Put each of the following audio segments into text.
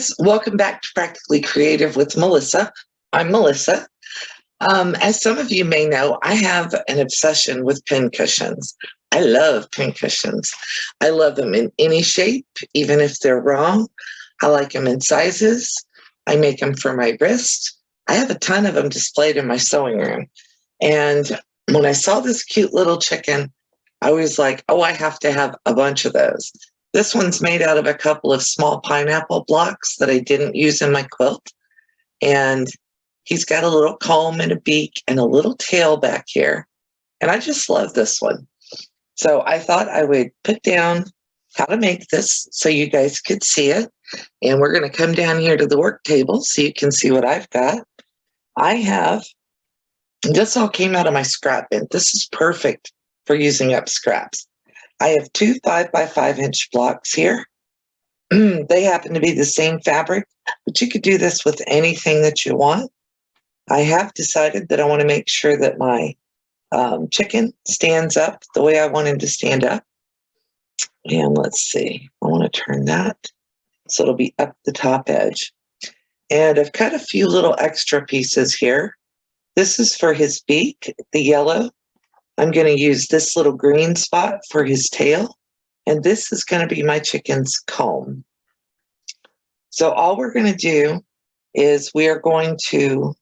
guys, welcome back to Practically Creative with Melissa. I'm Melissa. As some of you may know, I have an obsession with pin cushions. I love pin cushions. I love them in any shape, even if they're wrong. I like them in sizes. I make them for my wrist. I have a ton of them displayed in my sewing room. And when I saw this cute little chicken, I was like, oh, I have to have a bunch of those. This one's made out of a couple of small pineapple blocks that I didn't use in my quilt. And he's got a little comb and a beak and a little tail back here. And I just love this one. So I thought I would put down how to make this so you guys could see it. And we're going to come down here to the work table so you can see what I've got. I have, this all came out of my scrap bin. This is perfect for using up scraps. I have two 5x5-inch blocks here. They happen to be the same fabric, but you could do this with anything that you want. I have decided that I want to make sure that my chicken stands up the way I want him to stand up. And let's see, I want to turn that so it'll be up the top edge. And I've cut a few little extra pieces here. This is for his beak, the yellow. I'm going to use this little green spot for his tail, and this is going to be my chicken's comb. So all we're going to do is we are going to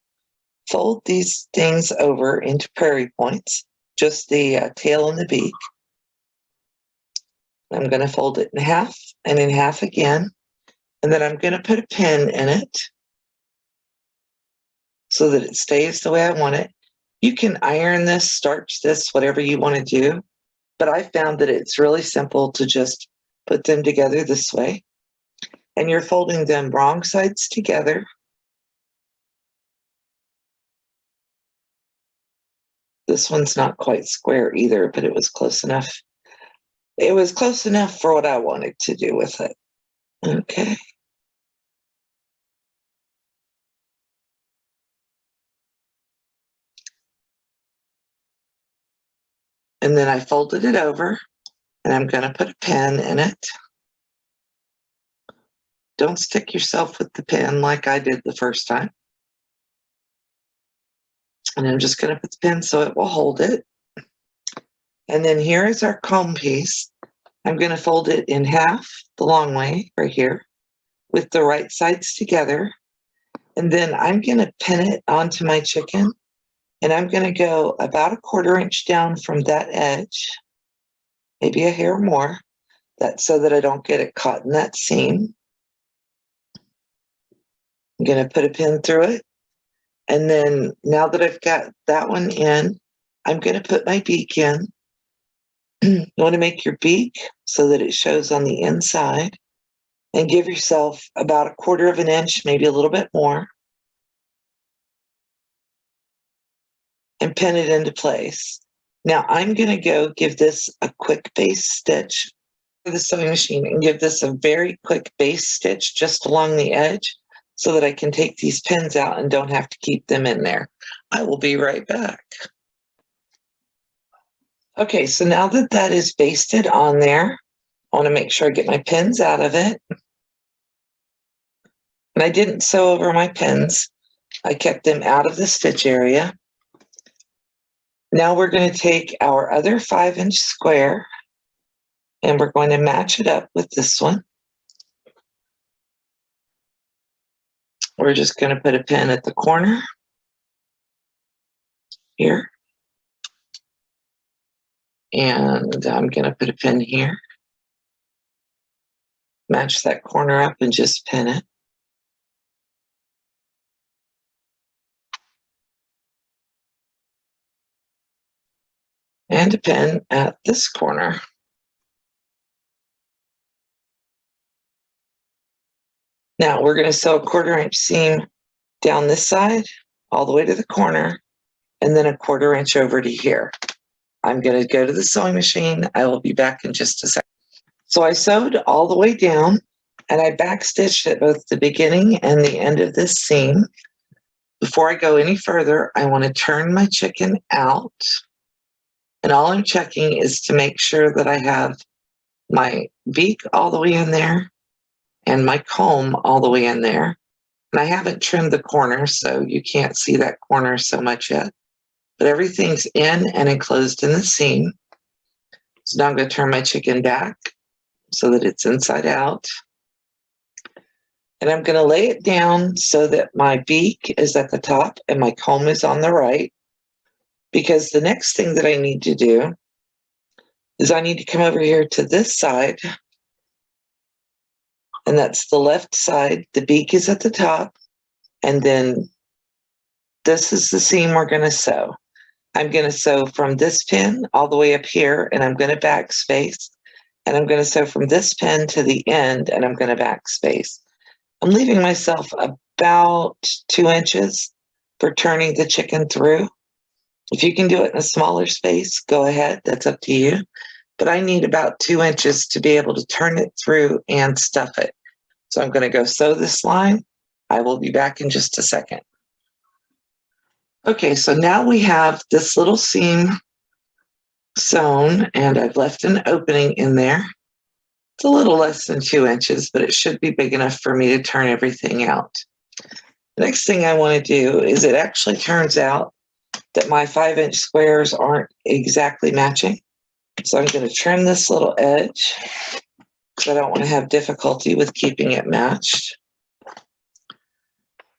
fold these things over into prairie points, just the tail and the beak. I'm going to fold it in half and in half again, and then I'm going to put a pin in it so that it stays the way I want it. You can iron this, starch this, whatever you want to do, but I found that it's really simple to just put them together this way. And you're folding them wrong sides together. This one's not quite square either, but it was close enough. It was close enough for what I wanted to do with it. Okay. And then I folded it over, and I'm going to put a pin in it. Don't stick yourself with the pin like I did the first time. And I'm just going to put the pin so it will hold it. And then here is our comb piece. I'm going to fold it in half the long way right here with the right sides together. And then I'm going to pin it onto my chicken. And I'm going to go about 1/4 inch down from that edge, maybe a hair more, so that I don't get it caught in that seam. I'm going to put a pin through it. And then now that I've got that one in, I'm going to put my beak in. You want to make your beak so that it shows on the inside, and give yourself about 1/4 inch, maybe a little bit more, and pin it into place. Now I'm going to go give this a quick base stitch for the sewing machine and give this a very quick base stitch just along the edge so that I can take these pins out and don't have to keep them in there. I will be right back. Okay, so now that that is basted on there, I want to make sure I get my pins out of it. And I didn't sew over my pins. I kept them out of the stitch area. Now we're going to take our other 5-inch square and we're going to match it up with this one. We're just going to put a pin at the corner here. And I'm going to put a pin here. Match that corner up and just pin it. And a pin at this corner. Now we're going to sew a 1/4 inch seam down this side all the way to the corner, and then a 1/4 inch over to here. I'm going to go to the sewing machine. I will be back in just a second. So I sewed all the way down, and I backstitched at both the beginning and the end of this seam. Before I go any further, I want to turn my chicken out. And all I'm checking is to make sure that I have my beak all the way in there and my comb all the way in there. And I haven't trimmed the corner, so you can't see that corner so much yet. But everything's in and enclosed in the seam. So now I'm going to turn my chicken back so that it's inside out. And I'm going to lay it down so that my beak is at the top and my comb is on the right. Because the next thing that I need to do is I need to come over here to this side. And that's the left side. The beak is at the top. And then this is the seam we're going to sew. I'm going to sew from this pin all the way up here, and I'm going to backspace. And I'm going to sew from this pin to the end, and I'm going to backspace. I'm leaving myself about 2 inches for turning the chicken through. If you can do it in a smaller space, go ahead. That's up to you. But I need about 2 inches to be able to turn it through and stuff it. So I'm going to go sew this line. I will be back in just a second. Okay, so now we have this little seam sewn, and I've left an opening in there. It's a little less than 2 inches, but it should be big enough for me to turn everything out. The next thing I want to do is, it actually turns out that my 5-inch squares aren't exactly matching. So I'm going to trim this little edge because I don't want to have difficulty with keeping it matched.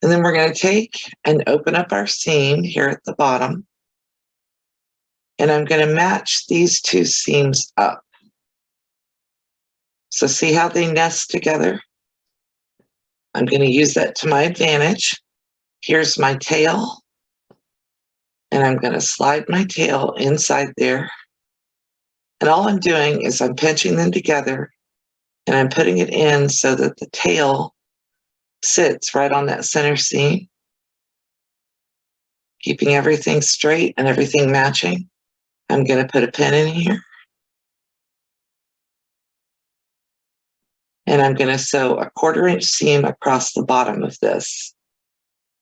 And then we're going to take and open up our seam here at the bottom. And I'm going to match these 2 seams up. So see how they nest together? I'm going to use that to my advantage. Here's my tail. And I'm going to slide my tail inside there. And all I'm doing is I'm pinching them together and I'm putting it in so that the tail sits right on that center seam, keeping everything straight and everything matching. I'm going to put a pin in here. And I'm going to sew a 1/4-inch seam across the bottom of this.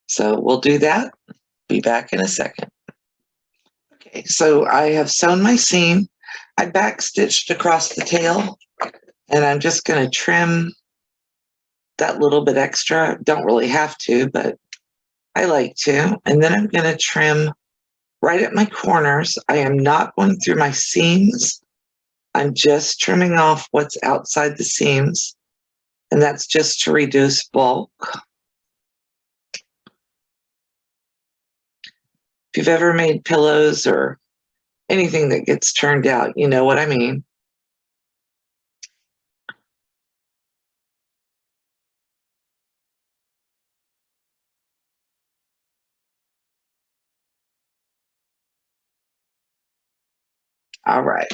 So we'll do that. Be back in a second. Okay, so I have sewn my seam. I backstitched across the tail, and I'm just going to trim that little bit extra. Don't really have to, but I like to. And then I'm going to trim right at my corners. I am not going through my seams. I'm just trimming off what's outside the seams, and that's just to reduce bulk. If you've ever made pillows or anything that gets turned out, you know what I mean. All right,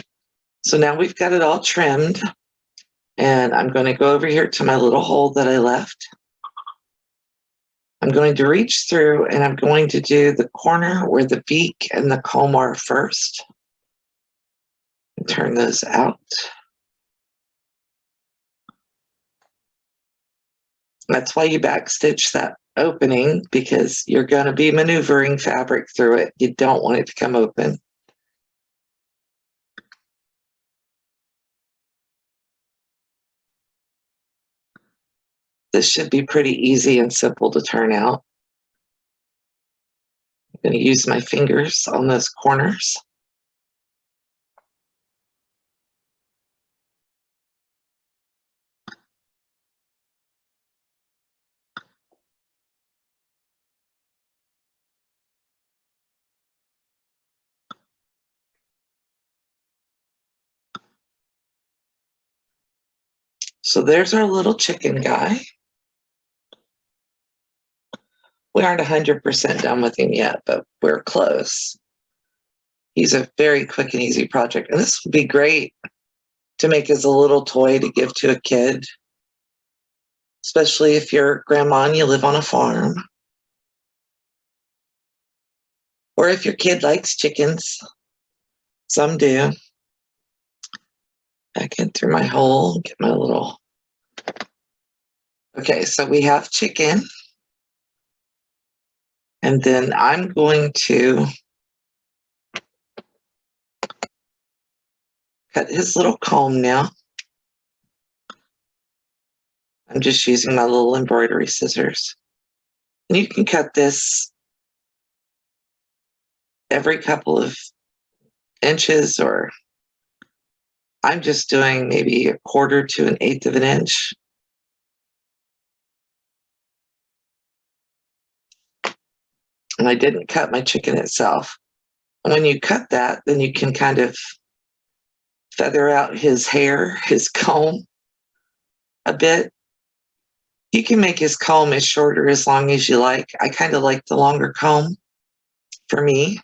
so now we've got it all trimmed, and I'm going to go over here to my little hole that I left. I'm going to reach through and I'm going to do the corner where the beak and the comb are first. And turn those out. That's why you backstitch that opening, because you're going to be maneuvering fabric through it. You don't want it to come open. This should be pretty easy and simple to turn out. I'm going to use my fingers on those corners. So there's our little chicken guy. We aren't 100% done with him yet, but we're close. He's a very quick and easy project. And this would be great to make as a little toy to give to a kid, especially if you're grandma and you live on a farm. Or if your kid likes chickens. Some do. Back in through my hole, get my little... Okay, so we have chicken. And then I'm going to cut his little comb now. I'm just using my little embroidery scissors. And you can cut this every couple of inches, or I'm just doing maybe 1/4 to 1/8 of an inch. And I didn't cut my chicken itself. And when you cut that, then you can kind of feather out his hair, his comb a bit. You can make his comb as short or as long as you like. I kind of like the longer comb for me.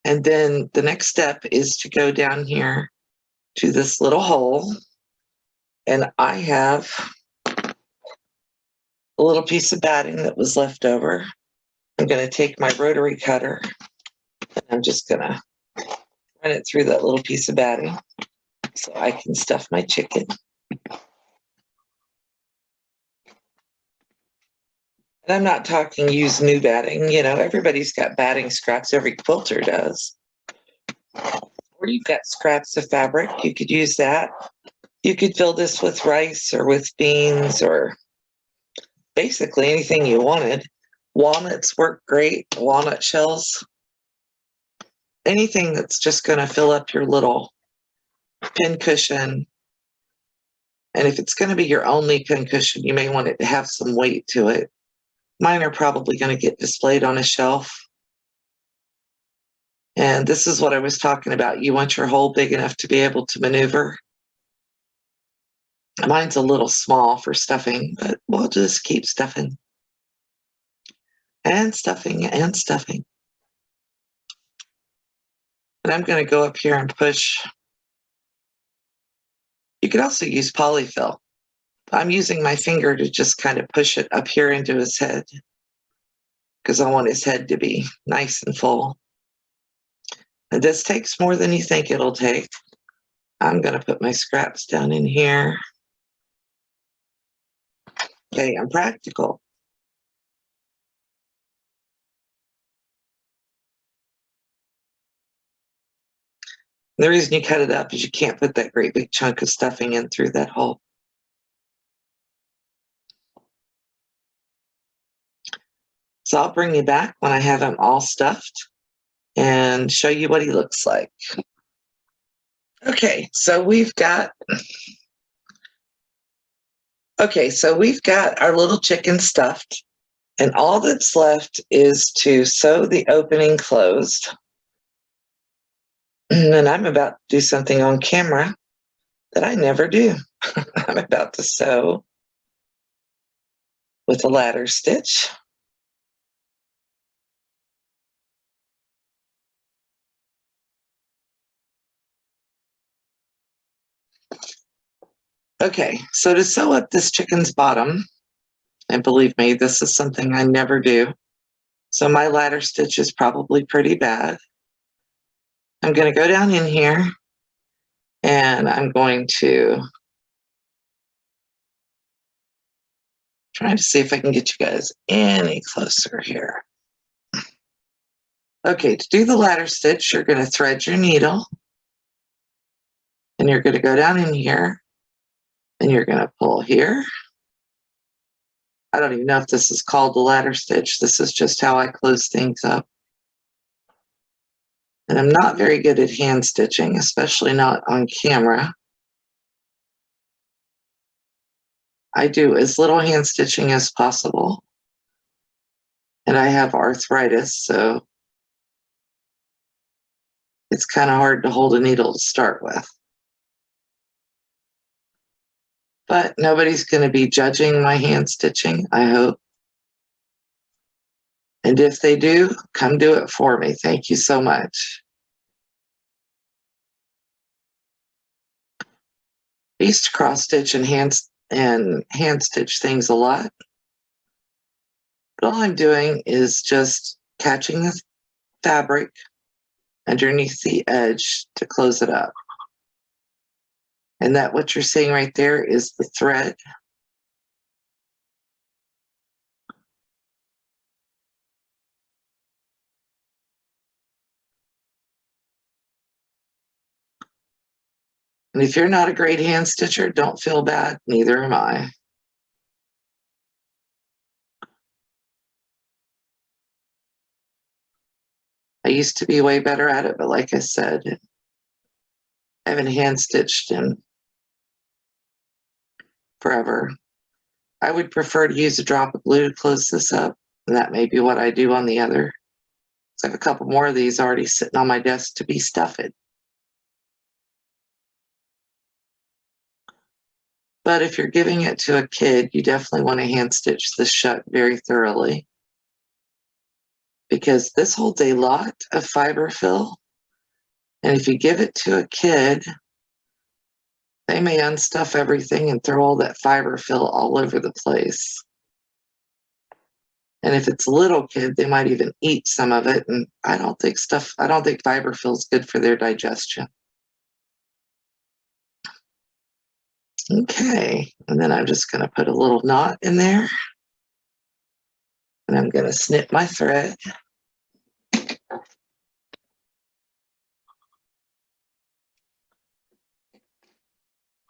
And then the next step is to go down here to this little hole. And I have a little piece of batting that was left over. I'm going to take my rotary cutter and I'm just going to run it through that little piece of batting so I can stuff my chicken. And I'm not talking use new batting. You know, everybody's got batting scraps. Every quilter does. Or you've got scraps of fabric. You could use that. You could fill this with rice or with beans or basically anything you wanted. Walnuts work great. Walnut shells. Anything that's just going to fill up your little pin cushion. And if it's going to be your only pin cushion, you may want it to have some weight to it. Mine are probably going to get displayed on a shelf. And this is what I was talking about. You want your hole big enough to be able to maneuver. Mine's a little small for stuffing, but we'll just keep stuffing. And stuffing and stuffing. And I'm going to go up here and push. You could also use polyfill. I'm using my finger to just kind of push it up here into his head because I want his head to be nice and full. And this takes more than you think it'll take. I'm going to put my scraps down in here. Okay, I'm practical. The reason you cut it up is you can't put that great big chunk of stuffing in through that hole. So I'll bring you back when I have him all stuffed and show you what he looks like. Okay, so we've got our little chicken stuffed, and all that's left is to sew the opening closed. And I'm about to do something on camera that I never do. I'm about to sew with a ladder stitch. Okay, so to sew up this chicken's bottom, and believe me, this is something I never do. So my ladder stitch is probably pretty bad. I'm going to go down in here and I'm going to try to see if I can get you guys any closer here. Okay, to do the ladder stitch, you're going to thread your needle and you're going to go down in here and you're going to pull here. I don't even know if this is called the ladder stitch. This is just how I close things up. And I'm not very good at hand stitching, especially not on camera. I do as little hand stitching as possible. And I have arthritis, so it's kind of hard to hold a needle to start with. But nobody's going to be judging my hand stitching, I hope. And if they do, come do it for me. Thank you so much. I used to cross stitch and hand stitch things a lot. But all I'm doing is just catching the fabric underneath the edge to close it up. And that what you're seeing right there is the thread. And if you're not a great hand stitcher, don't feel bad. Neither am I. I used to be way better at it, but like I said, I haven't hand stitched in forever. I would prefer to use a drop of glue to close this up, and that may be what I do on the other. So I have a couple more of these already sitting on my desk to be stuffed. But if you're giving it to a kid, you definitely want to hand stitch this shut very thoroughly, because this holds a lot of fiber fill. And if you give it to a kid, they may unstuff everything and throw all that fiber fill all over the place. And if it's a little kid, they might even eat some of it. And I don't think fiber fill is good for their digestion. Okay, and then I'm just gonna put a little knot in there. And I'm gonna snip my thread.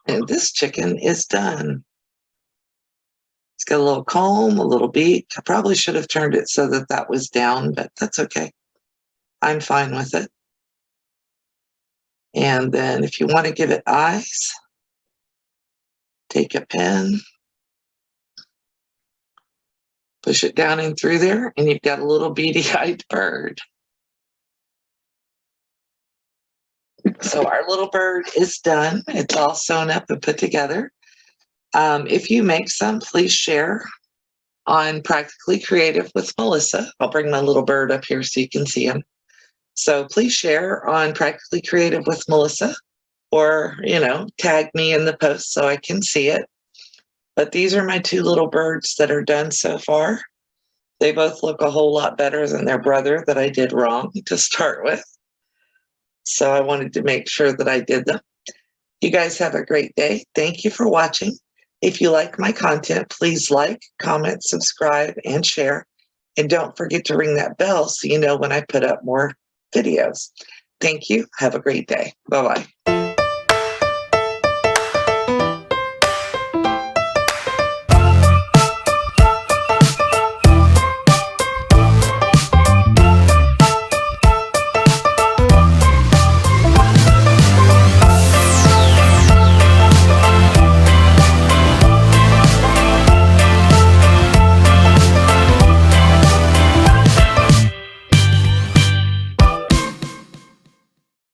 And this chicken is done. It's got a little comb, a little beak. I probably should have turned it so that that was down, but that's okay. I'm fine with it. And then if you want to give it eyes, take a pen, push it down in through there, and you've got a little beady-eyed bird. So our little bird is done. It's all sewn up and put together. If you make some, please share on Practically Creative with Melissa. I'll bring my little bird up here so you can see him. So please share on Practically Creative with Melissa, or, tag me in the post so I can see it. But these are my two little birds that are done so far. They both look a whole lot better than their brother that I did wrong to start with. So I wanted to make sure that I did them. You guys have a great day. Thank you for watching. If you like my content, please like, comment, subscribe, and share. And don't forget to ring that bell so you know when I put up more videos. Thank you. Have a great day. Bye-bye.